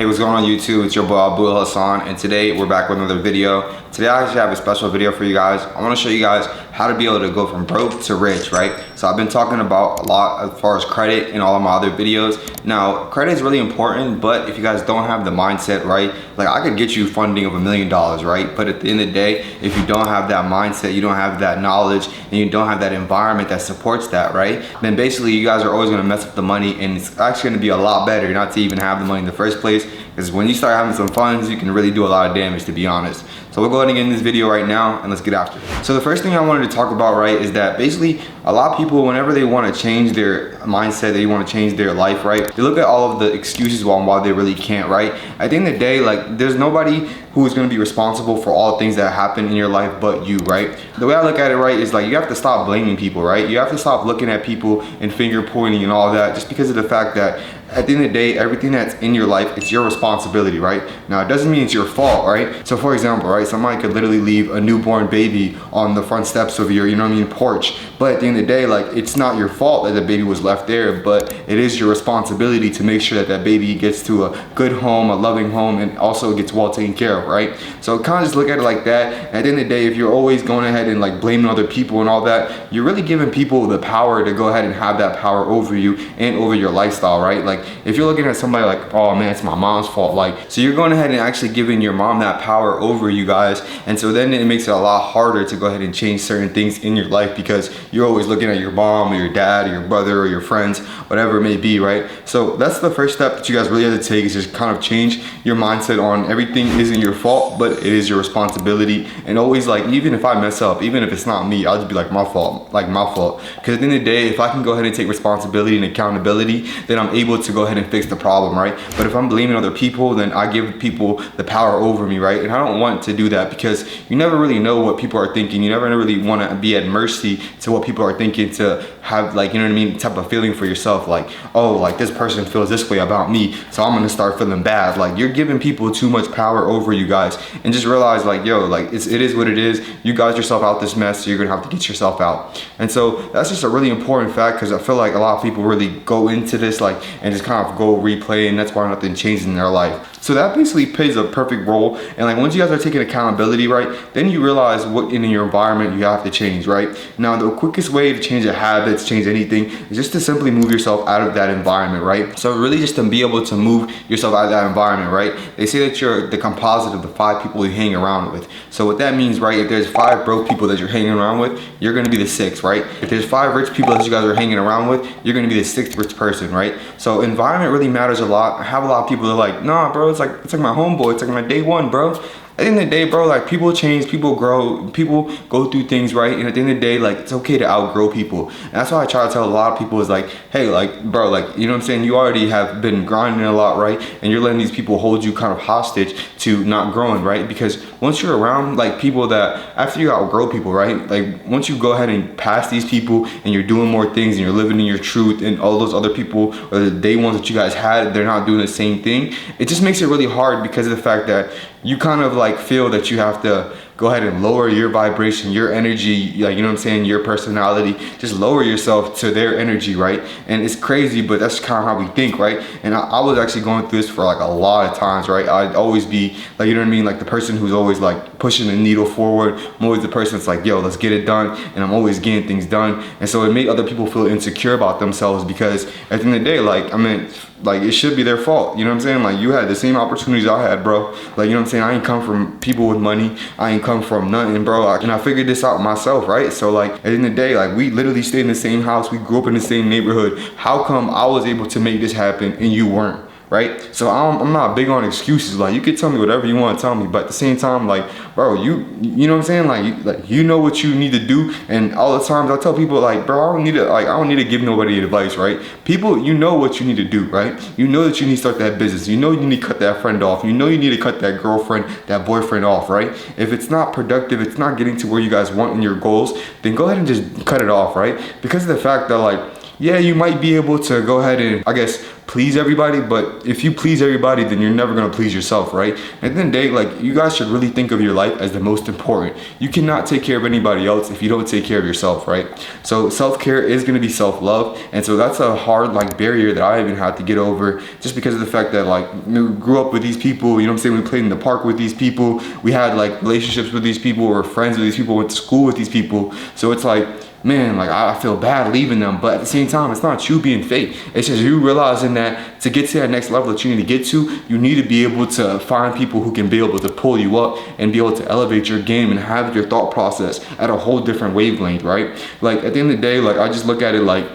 Hey, what's going on YouTube? It's your boy Abdul Hassan, and today we're back with another video. Today I actually have a special video for you guys. I want to show you guys how to be able to go from broke to rich, right? So I've been talking about a lot as far as credit in all of my other videos. Now, credit is really important, but if you guys don't have the mindset right, like I could get you funding of $1 million, right? But at the end of the day, if you don't have that mindset, you don't have that knowledge, and you don't have that environment that supports that, right? Then basically you guys are always going to mess up the money, and it's actually going to be a lot better not to even have the money in the first place, because when you start having some funds, you can really do a lot of damage, to be honest. So we'll go ahead and get in this video right now, and let's get after it. So the first thing I wanted to talk about, right, is that basically a lot of people, whenever they want to change their mindset, they want to change their life, right, they look at all of the excuses why they really can't, right? At the end of the day, like, there's nobody who is going to be responsible for all the things that happen in your life but you, right? The way I look at it, right, is like you have to stop blaming people, right? You have to stop looking at people and finger pointing and all that, just because of the fact that at the end of the day, everything that's in your life, it's your responsibility, right? Now, it doesn't mean it's your fault, right? So for example, right, somebody could literally leave a newborn baby on the front steps of your, porch. But at the end of the day, like, it's not your fault that the baby was left there, but it is your responsibility to make sure that that baby gets to a good home, a loving home, and also gets well taken care of, right? So kind of just look at it like that. At the end of the day, if you're always going ahead and like blaming other people and all that, you're really giving people the power to go ahead and have that power over you and over your lifestyle, right? Like, if you're looking at somebody like, oh man, it's my mom's fault, like, so you're going ahead and actually giving your mom that power over you guys, and so then it makes it a lot harder to go ahead and change certain things in your life, because you're always looking at your mom or your dad or your brother or your friends, whatever it may be, right? So that's the first step that you guys really have to take, is just kind of change your mindset on everything isn't your fault, but it is your responsibility. And always, like, even if I mess up, even if it's not me, I'll just be like, my fault, because at the end of the day, if I can go ahead and take responsibility and accountability, then I'm able to go ahead and fix the problem, right? But if I'm blaming other people, then I give people the power over me, right? And I don't want to do that, because you never really know what people are thinking. You never really want to be at mercy to what people are thinking, to have, like, type of feeling for yourself, like, oh, like, this person feels this way about me, so I'm gonna start feeling bad. Like, you're giving people too much power over you guys, and just realize, like, yo, like, it is what it is. You got yourself out this mess, so you're gonna have to get yourself out. And so that's just a really important fact, because I feel like a lot of people really go into this, like, and just kind of go replay, and that's why nothing changes in their life. So that basically plays a perfect role. And like, once you guys are taking accountability, right, then you realize what in your environment you have to change, right? Now, the quickest way to change a habit, to change anything, is just to simply move yourself out of that environment, right? So really just to be able to move yourself out of that environment, right? They say that you're the composite of the 5 people you hang around with. So what that means, right, if there's 5 broke people that you're hanging around with, you're gonna be the 6th, right? If there's 5 rich people that you guys are hanging around with, you're gonna be the 6th rich person, right? So environment really matters a lot. I have a lot of people that are like, nah, bro, it's like my homeboy, it's like my day one, bro. At the end of the day, bro, like, people change, people grow, people go through things, right? And at the end of the day, like, it's okay to outgrow people. And that's why I try to tell a lot of people is like, hey, like, bro, like, you know what I'm saying? You already have been grinding a lot, right? And you're letting these people hold you kind of hostage to not growing, right? Because once you're around, like, people that, after you outgrow people, right? Like, once you go ahead and pass these people and you're doing more things and you're living in your truth, and all those other people, or the day ones that you guys had, they're not doing the same thing, it just makes it really hard, because of the fact that you kind of like feel that you have to go ahead and lower your vibration, your energy, like, you know what I'm saying, your personality, just lower yourself to their energy, right? And it's crazy, but that's kind of how we think, right? And I was actually going through this for like a lot of times, right? I'd always be like, you know what I mean, like the person who's always like pushing the needle forward. I'm always the person that's like, yo, let's get it done, and I'm always getting things done. And so it made other people feel insecure about themselves, because at the end of the day, like, I mean, like, it should be their fault, you know what I'm saying? Like, you had the same opportunities I had, bro. Like, you know what I'm saying? I ain't come from people with money. I ain't come from nothing, bro. And I figured this out myself, right? So like, at the end of the day, like, we literally stayed in the same house. We grew up in the same neighborhood. How come I was able to make this happen and you weren't? Right? So I'm not big on excuses. Like, you can tell me whatever you want to tell me, but at the same time, like, bro, you know what I'm saying? Like, you know what you need to do. And all the times I tell people, like, bro, I don't need to give nobody advice, right? People, you know what you need to do, right? You know that you need to start that business. You know you need to cut that friend off. You know you need to cut that girlfriend, that boyfriend off, right? If it's not productive, it's not getting to where you guys want in your goals, then go ahead and just cut it off, right? Because of the fact that, like, yeah, you might be able to go ahead and, I guess, please everybody, but if you please everybody, then you're never gonna please yourself, right? At the end of the day, like, you guys should really think of your life as the most important. You cannot take care of anybody else if you don't take care of yourself, right? So self-care is gonna be self-love, and so that's a hard like barrier that I even had to get over, just because of the fact that like we grew up with these people, you know what I'm saying? We played in the park with these people, we had like relationships with these people, or friends with these people, went to school with these people. So it's like, man, like I feel bad leaving them, but at the same time, it's not you being fake. It's just you realizing that to get to that next level that you need to get to, you need to be able to find people who can be able to pull you up and be able to elevate your game and have your thought process at a whole different wavelength, right? Like at the end of the day, like I just look at it like,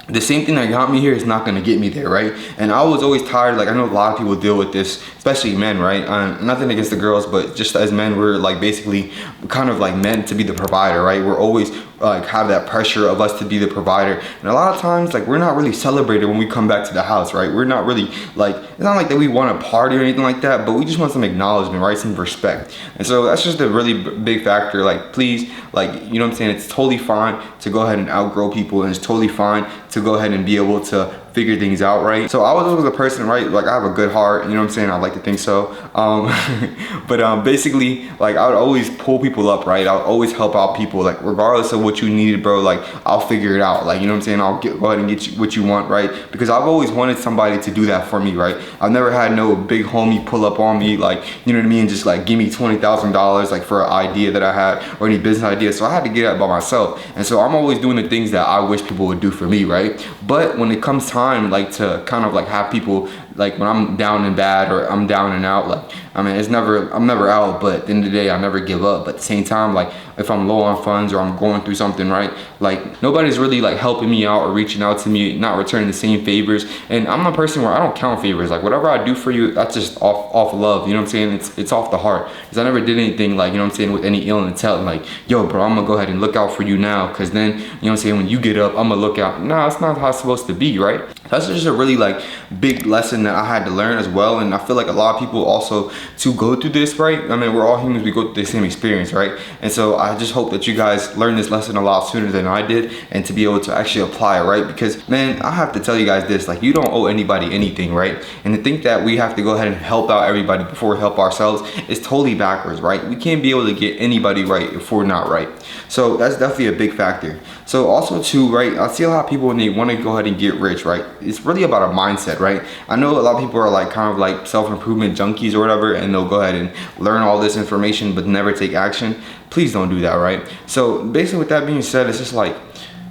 the same thing that got me here is not gonna get me there, right? And I was always tired, like I know a lot of people deal with this, especially men, right? Nothing against the girls, but just as men, we're like basically kind of like meant to be the provider, right? We're always like have that pressure of us to be the provider. And a lot of times, like we're not really celebrated when we come back to the house, right? We're not really like, it's not like that we want to party or anything like that, but we just want some acknowledgement, right? Some respect. And so that's just a really big factor. Like, please, like, you know what I'm saying? It's totally fine to go ahead and outgrow people, and it's totally fine to go ahead and be able to figure things out, right? So I was always a person, right? Like I have a good heart, you know what I'm saying? I like to think so. But basically, like I would always pull people up, right? I would always help out people, like regardless of what you needed, bro, like I'll figure it out. Like, you know what I'm saying? I'll go ahead and get you what you want, right? Because I've always wanted somebody to do that for me, right? I've never had no big homie pull up on me, like, you know what I mean? Just like give me $20,000 like for an idea that I had or any business idea. So I had to get it by myself. And so I'm always doing the things that I wish people would do for me, right? But when it comes time like to kind of like have people, like when I'm down and bad or I'm down and out, like I mean I'm never out, but at the end of the day I never give up. But at the same time, like if I'm low on funds or I'm going through something, right, like nobody's really like helping me out or reaching out to me, not returning the same favors. And I'm a person where I don't count favors. Like whatever I do for you, that's just off love, you know what I'm saying? It's off the heart, because I never did anything like, you know what I'm saying, with any ill intent, like, yo bro, I'm gonna go ahead and look out for you now, because then, you know what I'm saying, when you get up, I'm gonna look out. Nah, that's not how it's supposed to be, right? That's just a really like big lesson that I had to learn as well. And I feel like a lot of people also to go through this, right? I mean, we're all humans, we go through the same experience, right? And so I just hope that you guys learn this lesson a lot sooner than I did, and to be able to actually apply it, right? Because man, I have to tell you guys this, like you don't owe anybody anything, right? And to think that we have to go ahead and help out everybody before we help ourselves is totally backwards, right? We can't be able to get anybody right if we're not right. So that's definitely a big factor. So also too, right, I see a lot of people when they want to go ahead and get rich, right? It's really about a mindset, right? I know a lot of people are like kind of like self-improvement junkies or whatever, and they'll go ahead and learn all this information but never take action. Please don't do that, right? So basically with that being said, it's just like,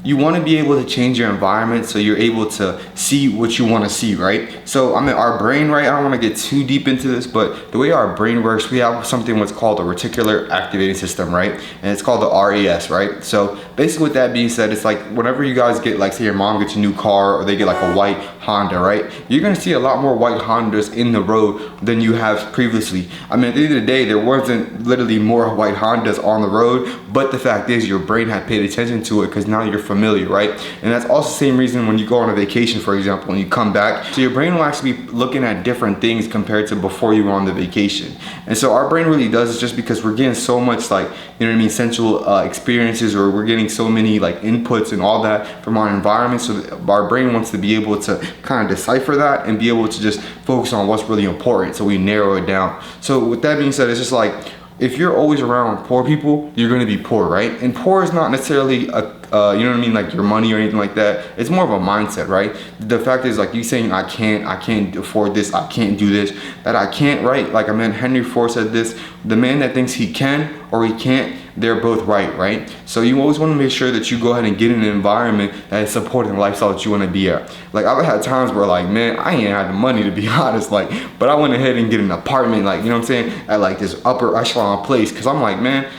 you want to be able to change your environment so you're able to see what you want to see, right? So I mean, our brain, right, I don't want to get too deep into this, but the way our brain works, we have something what's called a reticular activating system, right? And it's called the RAS, right? So basically with that being said, it's like whenever you guys get, like say your mom gets a new car or they get like a white Honda, right? You're gonna see a lot more white Hondas in the road than you have previously. I mean, at the end of the day, there wasn't literally more white Hondas on the road, but the fact is your brain had paid attention to it because now you're familiar, right? And that's also the same reason when you go on a vacation, for example, and you come back, so your brain will actually be looking at different things compared to before you were on the vacation. And so our brain really does it just because we're getting so much, like, you know what I mean, sensual experiences, or we're getting so many like inputs and all that from our environment. So our brain wants to be able to kind of decipher that and be able to just focus on what's really important, so we narrow it down. So with that being said, it's just like, if you're always around poor people, you're gonna be poor, right? And poor is not necessarily you know what I mean, like your money or anything like that. It's more of a mindset, right? The fact is, like, you saying I can't afford this, I can't do this, that I can't, right? Like, I mean, Henry Ford said this: the man that thinks he can or he can't, they're both right? So you always want to make sure that you go ahead and get in an environment that is supporting the lifestyle that you want to be at. Like, I've had times where, like, man, I ain't had the money, to be honest, like, but I went ahead and get an apartment, like, you know what I'm saying, at like this upper echelon place, because I'm like, man,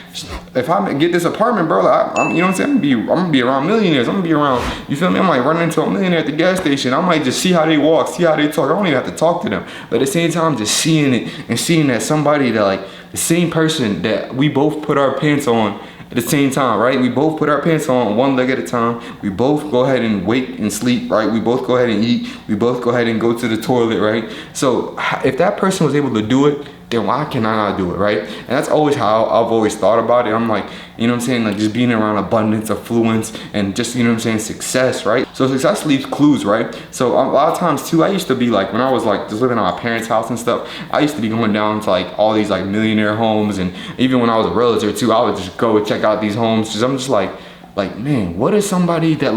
if I get this apartment, bro, like, I'm, you know what I'm saying, I'm gonna be around millionaires, I'm gonna be around, you feel me, I might run into a millionaire at the gas station, I might just see how they walk, see how they talk, I don't even have to talk to them, but at the same time, just seeing it and seeing that somebody that, like, the same person that we both put our pants on at the same time, right? We both put our pants on one leg at a time. We both go ahead and wake and sleep, right? We both go ahead and eat. We both go ahead and go to the toilet, right? So if that person was able to do it, then why can I not do it, right? And that's always how I've always thought about it. I'm like, you know what I'm saying, like just being around abundance, affluence, and just, you know what I'm saying, success, right? So success leaves clues, right? So a lot of times too, I used to be like, when I was like just living at my parents' house and stuff, I used to be going down to like all these like millionaire homes, and even when I was a realtor too, I would just go and check out these homes, because I'm just like, man, what is somebody that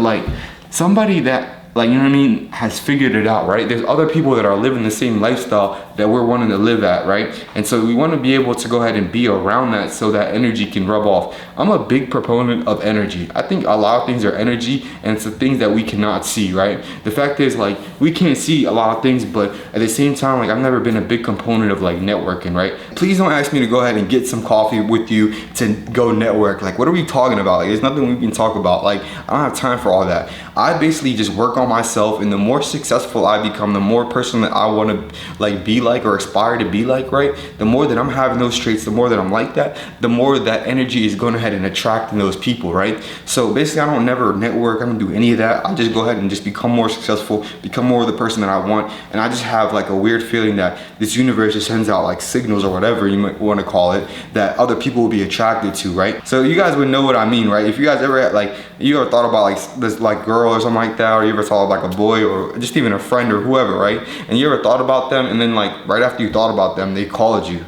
like, you know what I mean, has figured it out, right? There's other people that are living the same lifestyle that we're wanting to live at, right? And so we want to be able to go ahead and be around that so that energy can rub off. I'm a big proponent of energy. I think a lot of things are energy, and it's the things that we cannot see, right? The fact is, like, we can't see a lot of things, but at the same time, like, I've never been a big component of like networking, right? Please don't ask me to go ahead and get some coffee with you to go network. Like, what are we talking about? Like, there's nothing we can talk about. Like, I don't have time for all that. I basically just work on myself, and the more successful I become, the more person that I want to like be like or aspire to be like, right? The more that I'm having those traits, the more that I'm like that, the more that energy is going ahead and attracting those people, right? So basically, I don't never network. I don't do any of that. I just go ahead and just become more successful, become more of the person that I want. And I just have like a weird feeling that this universe just sends out like signals or whatever you might want to call it, that other people will be attracted to, right? So you guys would know what I mean, right? If you guys ever had, like, you ever thought about like this like girl or something like that, or you ever thought of like a boy or just even a friend or whoever, right? And you ever thought about them, and then like right after you thought about them, they called you.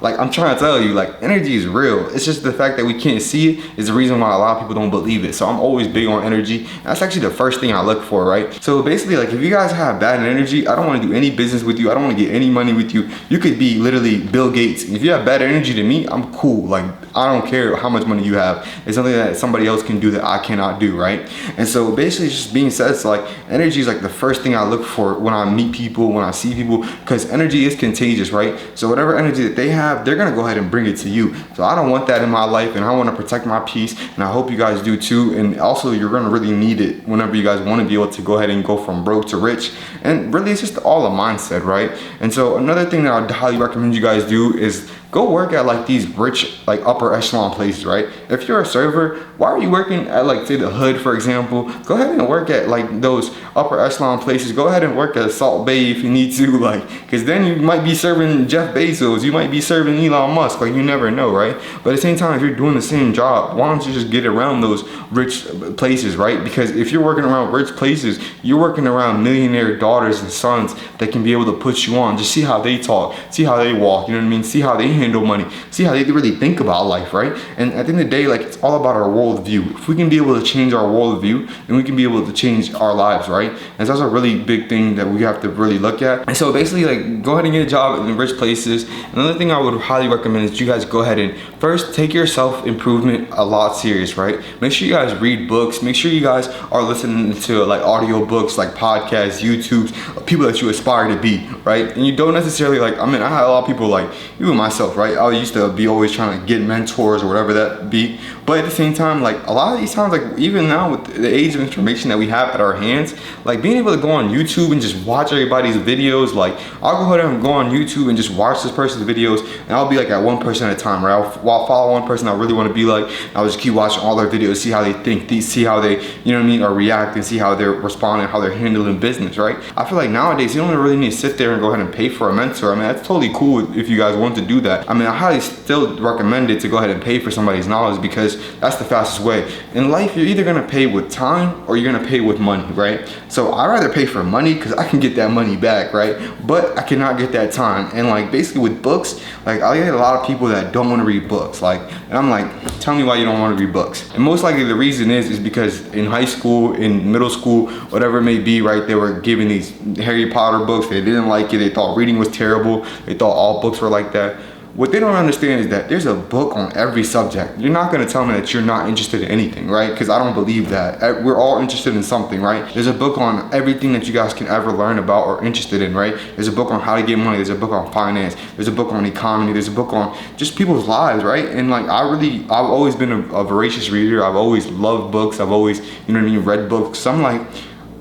Like, I'm trying to tell you, like, energy is real. It's just the fact that we can't see it is the reason why a lot of people don't believe it. So I'm always big on energy. That's actually the first thing I look for, right? So basically, like, if you guys have bad energy, I don't want to do any business with you. I don't want to get any money with you. You could be literally Bill Gates. If you have bad energy to me, I'm cool. Like, I don't care how much money you have. It's something that somebody else can do that I cannot do, right? And so basically, just being said, it's like, energy is like the first thing I look for when I meet people, when I see people, because energy is contagious, right? So whatever energy that they have, they're gonna go ahead and bring it to you. So I don't want that in my life, and I want to protect my peace, and I hope you guys do too. And also, you're gonna really need it whenever you guys want to be able to go ahead and go from broke to rich. And really, it's just all a mindset, right? And so another thing that I'd highly recommend you guys do is go work at like these rich, like upper echelon places, right? If you're a server, why are you working at like, say, the Hood, for example? Go ahead and work at like those upper echelon places. Go ahead and work at Salt Bay if you need to, like, because then you might be serving Jeff Bezos, you might be serving Elon Musk, like, you never know, right? But at the same time, if you're doing the same job, why don't you just get around those rich places, right? Because if you're working around rich places, you're working around millionaire daughters and sons that can be able to put you on. Just see how they talk, see how they walk, you know what I mean? See how they handle money, see how they really think about life, right? And at the end of the day, like, it's all about our worldview. If we can be able to change our worldview, then we can be able to change our lives, right? And so that's a really big thing that we have to really look at. And so basically, like, go ahead and get a job in rich places. Another thing I would highly recommend is you guys go ahead and first take your self-improvement a lot serious, right? Make sure you guys read books. Make sure you guys are listening to like audio books, like podcasts, YouTubes, people that you aspire to be, right? And you don't necessarily, like, I mean, I had a lot of people, like, even myself, right? I used to be always trying to get mentors or whatever that be. But at the same time, like, a lot of these times, like, even now with the age of information that we have at our hands, like, being able to go on YouTube and just watch everybody's videos, like, I'll go ahead and go on YouTube and just watch this person's videos, and I'll be like at one person at a time, right? I'll follow one person I really want to be like, I'll just keep watching all their videos, see how they think, see how they, you know what I mean, are reacting, see how they're responding, how they're handling business, right? I feel like nowadays, you don't really need to sit there and go ahead and pay for a mentor. I mean, that's totally cool if you guys want to do that. I mean, I highly still recommend it to go ahead and pay for somebody's knowledge, because that's the fastest way. In life, you're either gonna pay with time or you're gonna pay with money, right? So I'd rather pay for money because I can get that money back, right? But I cannot get that time. And like, basically with books, like, I get a lot of people that don't want to read books, like, and I'm like, tell me why you don't want to read books. And most likely the reason is because in high school, in middle school, whatever it may be, right, they were given these Harry Potter books, they didn't like it, they thought reading was terrible, they thought all books were like that. What they don't understand is that there's a book on every subject. You're not gonna tell me that you're not interested in anything, right? Because I don't believe that. We're all interested in something, right? There's a book on everything that you guys can ever learn about or interested in, right? There's a book on how to get money. There's a book on finance. There's a book on economy. There's a book on just people's lives, right? And like, I've always been a voracious reader. I've always loved books. I've always, you know what I mean, read books. So I'm like,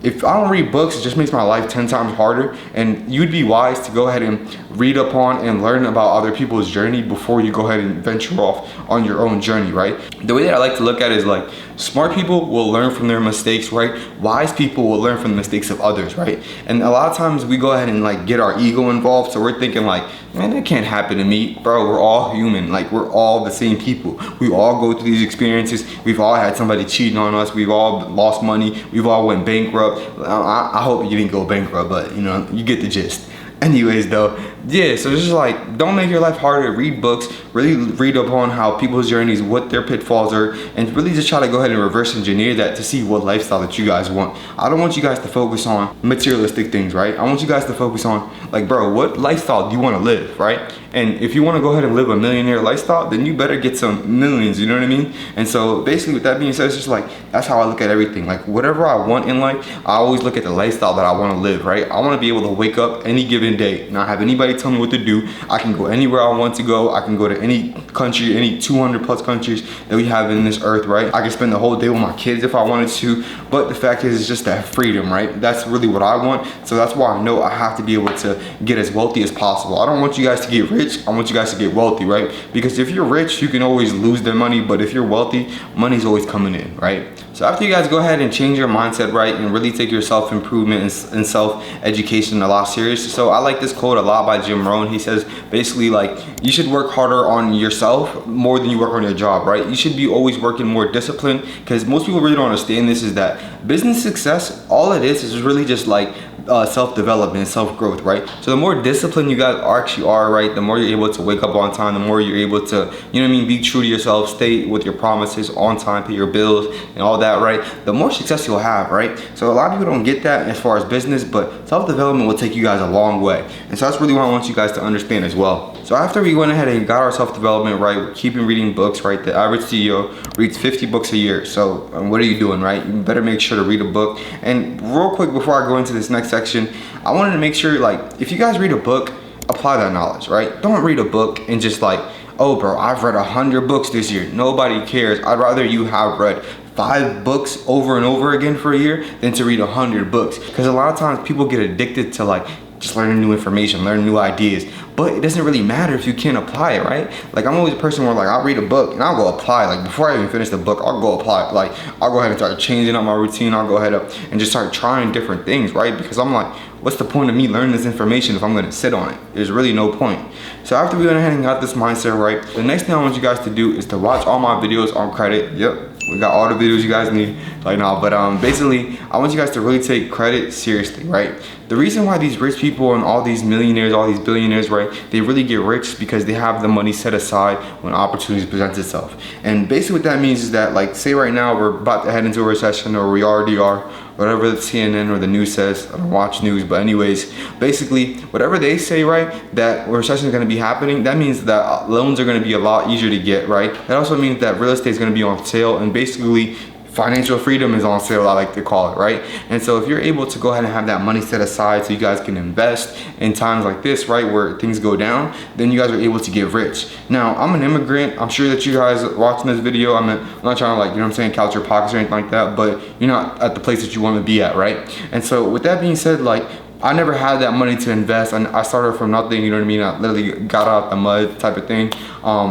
if I don't read books, it just makes my life 10 times harder. And you'd be wise to go ahead and read upon and learn about other people's journey before you go ahead and venture off on your own journey, right? The way that I like to look at it is like, smart people will learn from their mistakes, right? Wise people will learn from the mistakes of others, right? And a lot of times we go ahead and like get our ego involved. So we're thinking like, man, that can't happen to me. Bro, we're all human. Like, we're all the same people. We all go through these experiences. We've all had somebody cheating on us. We've all lost money. We've all went bankrupt. I hope you didn't go bankrupt, but you know, you get the gist. Anyways though, yeah, so it's just like, don't make your life harder. Read books, really read upon how people's journeys, what their pitfalls are, and really just try to go ahead and reverse engineer that to see what lifestyle that you guys want. I don't want you guys to focus on materialistic things, right? I want you guys to focus on, like, bro, what lifestyle do you want to live, right? And if you want to go ahead and live a millionaire lifestyle, then you better get some millions, you know what I mean? And so basically with that being said, it's just like, that's how I look at everything. Like, whatever I want in life, I always look at the lifestyle that I want to live, right? I want to be able to wake up any given day, not have anybody tell me what to do. I can go anywhere I want to go. I can go to any country, any 200 plus countries that we have in this earth, right? I can spend the whole day with my kids if I wanted to, but the fact is, it's just that freedom, right? That's really what I want. So that's why I know I have to be able to get as wealthy as possible. I don't want you guys to get rich. I want you guys to get wealthy, right? Because if you're rich, you can always lose their money, but if you're wealthy, money's always coming in, right? So after you guys go ahead and change your mindset, right, and really take your self-improvement and self-education a lot serious. So I like this quote a lot by Jim Rohn. He says basically like, you should work harder on yourself more than you work on your job, right? You should be always working more disciplined, because most people really don't understand this, is that business success, all it is really just like self-development, self-growth, right? So the more disciplined you guys actually are, right, the more you're able to wake up on time, the more you're able to, you know what I mean, be true to yourself, stay with your promises on time, pay your bills and all that, right? The more success you'll have, right? So a lot of people don't get that as far as business, but self-development will take you guys a long way. And so that's really what I want you guys to understand as well. So after we went ahead and got our self-development right, we're keeping reading books, right? The average CEO reads 50 books a year. So what are you doing, right? You better make sure to read a book. And real quick, before I go into this next section, I wanted to make sure, like, if you guys read a book, apply that knowledge, right? Don't read a book and just like, oh bro, I've read 100 books this year. Nobody cares. I'd rather you have read 5 books over and over again for a year than to read 100 books. Because a lot of times people get addicted to like just learning new information, learning new ideas, but it doesn't really matter if you can't apply it, right? Like, I'm always a person where like, I'll read a book and I'll go apply. Like, before I even finish the book, I'll go apply. Like, I'll go ahead and start changing up my routine. I'll go ahead and just start trying different things, right? Because I'm like, what's the point of me learning this information if I'm gonna sit on it? There's really no point. So after we went ahead and got this mindset right, the next thing I want you guys to do is to watch all my videos on credit. Yep, we got all the videos you guys need right now. But basically, I want you guys to really take credit seriously, right? The reason why these rich people and all these millionaires, all these billionaires, right, they really get rich is because they have the money set aside when opportunities present itself. And basically what that means is that, like, say right now we're about to head into a recession, or we already are, whatever the CNN or the news says. I don't watch news, but anyways, basically whatever they say, right, that a recession is going to be happening, that means that loans are going to be a lot easier to get, right? That also means that real estate is going to be on sale, and basically financial freedom is on sale, I like to call it, right? And so if you're able to go ahead and have that money set aside so you guys can invest in times like this, right, where things go down, then you guys are able to get rich. Now, I'm an immigrant. I'm sure that you guys watching this video, I'm not trying to, like, you know what I'm saying, couch your pockets or anything like that, but you're not at the place that you want to be at, right? And so with that being said, like, I never had that money to invest, and I started from nothing, you know what I mean? I literally got out the mud type of thing.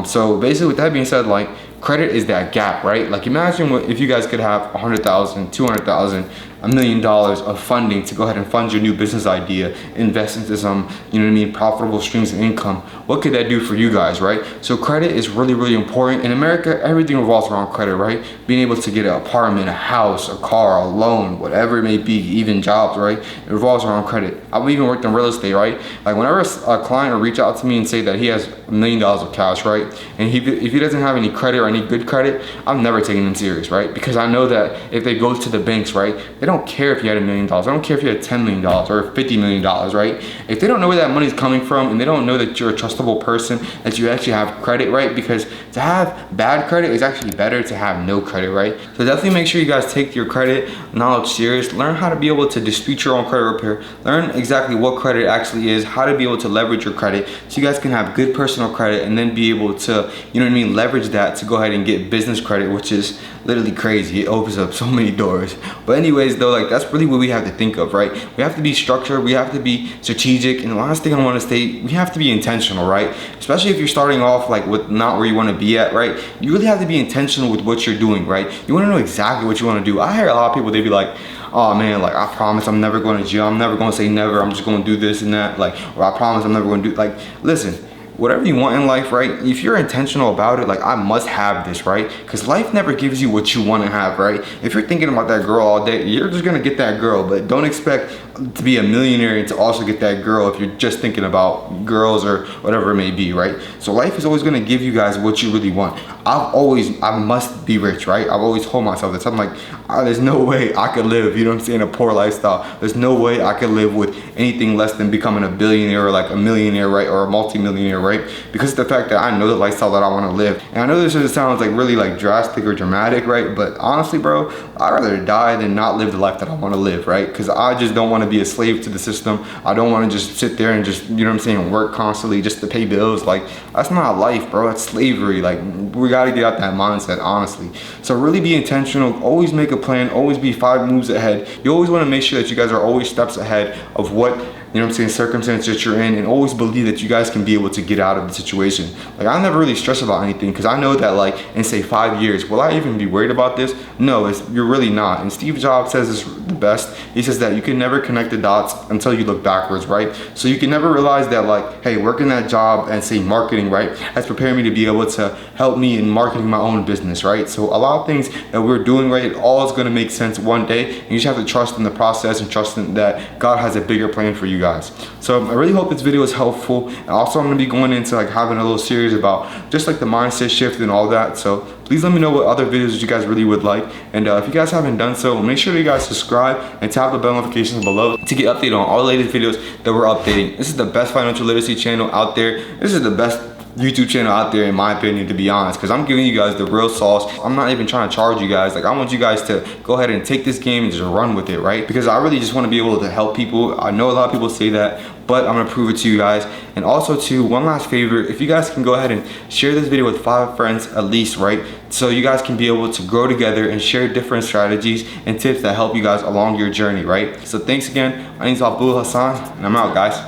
So basically with that being said, like, credit is that gap, right? Like, imagine if you guys could have 100,000, 200,000, $1 million of funding to go ahead and fund your new business idea, invest into some, you know what I mean, profitable streams of income. What could that do for you guys, right? So credit is really, really important. In America, everything revolves around credit, right? Being able to get an apartment, a house, a car, a loan, whatever it may be, even jobs, right? It revolves around credit. I've even worked in real estate, right? Like, whenever a client will reach out to me and say that he has $1 million of cash, right? And if he doesn't have any credit or any good credit, I'm never taking him serious, right? Because I know that if they go to the banks, right, they don't care if you had $1 million. I don't care if you had $10 million or $50 million, right? If they don't know where that money's coming from, and they don't know that you're a trustable person, that you actually have credit, right? Because to have bad credit is actually better to have no credit, right? So definitely make sure you guys take your credit knowledge serious. Learn how to be able to dispute your own credit repair. Learn exactly what credit actually is, how to be able to leverage your credit so you guys can have good personal credit, and then be able to, you know what I mean, leverage that to go ahead and get business credit, which is literally crazy. It opens up so many doors. But anyways, though, like that's really what we have to think of, right? We have to be structured, we have to be strategic, and the last thing I want to state, we have to be intentional, right? Especially if you're starting off like with not where you want to be at, right? You really have to be intentional with what you're doing, right? You want to know exactly what you want to do. I hear a lot of people, they be like, oh man, like I promise I'm never going to jail, I'm never going to say never, I'm just going to do this and that, like, or I promise I'm never going to do, like, listen, whatever you want in life, right? If you're intentional about it, like I must have this, right? Because life never gives you what you want to have, right? If you're thinking about that girl all day, you're just gonna get that girl, but don't expect to be a millionaire and to also get that girl if you're just thinking about girls or whatever it may be, right? So life is always gonna give you guys what you really want. I must be rich, right? I've always told myself this. I'm like, there's no way I could live, you know what I'm saying, a poor lifestyle. There's no way I could live with anything less than becoming a billionaire or like a millionaire, right? Or a multi-millionaire, right? Because of the fact that I know the lifestyle that I want to live. And I know this sounds like really like drastic or dramatic, right? But honestly, bro, I'd rather die than not live the life that I want to live, right? Because I just don't want to be a slave to the system. I don't want to just sit there and just, you know what I'm saying, work constantly just to pay bills. Like, that's not life, bro. That's slavery. Like, we got to get out that mindset, honestly. So really be intentional. Always make a plan. Always be 5 moves ahead. You always want to make sure that you guys are always steps ahead of what, you know what I'm saying, circumstance that you're in, and always believe that you guys can be able to get out of the situation. Like, I never really stress about anything because I know that, like, in say 5 years, will I even be worried about this? No, you're really not. And Steve Jobs says this the best. He says that you can never connect the dots until you look backwards, right? So you can never realize that, like, hey, working that job and say marketing, right, has prepared me to be able to help me in marketing my own business, right? So a lot of things that we're doing, right, it all is going to make sense one day. And you just have to trust in the process and trust in that God has a bigger plan for you guys. So I really hope this video is helpful. And also I'm going to be going into like having a little series about just like the mindset shift and all that. So please let me know what other videos you guys really would like. And if you guys haven't done so, make sure that you guys subscribe and tap the bell notifications below to get updated on all the latest videos that we're updating. This is the best financial literacy channel out there. This is the best YouTube channel out there, in my opinion, to be honest, because I'm giving you guys the real sauce. I'm not even trying to charge you guys. Like, I want you guys to go ahead and take this game and just run with it, right? Because I really just want to be able to help people. I know a lot of people say that, but I'm gonna prove it to you guys. And also too, one last favor, if you guys can go ahead and share this video with 5 friends at least, right? So you guys can be able to grow together and share different strategies and tips that help you guys along your journey, right? So thanks again. My name's Abdul Hassan, and I'm out, guys.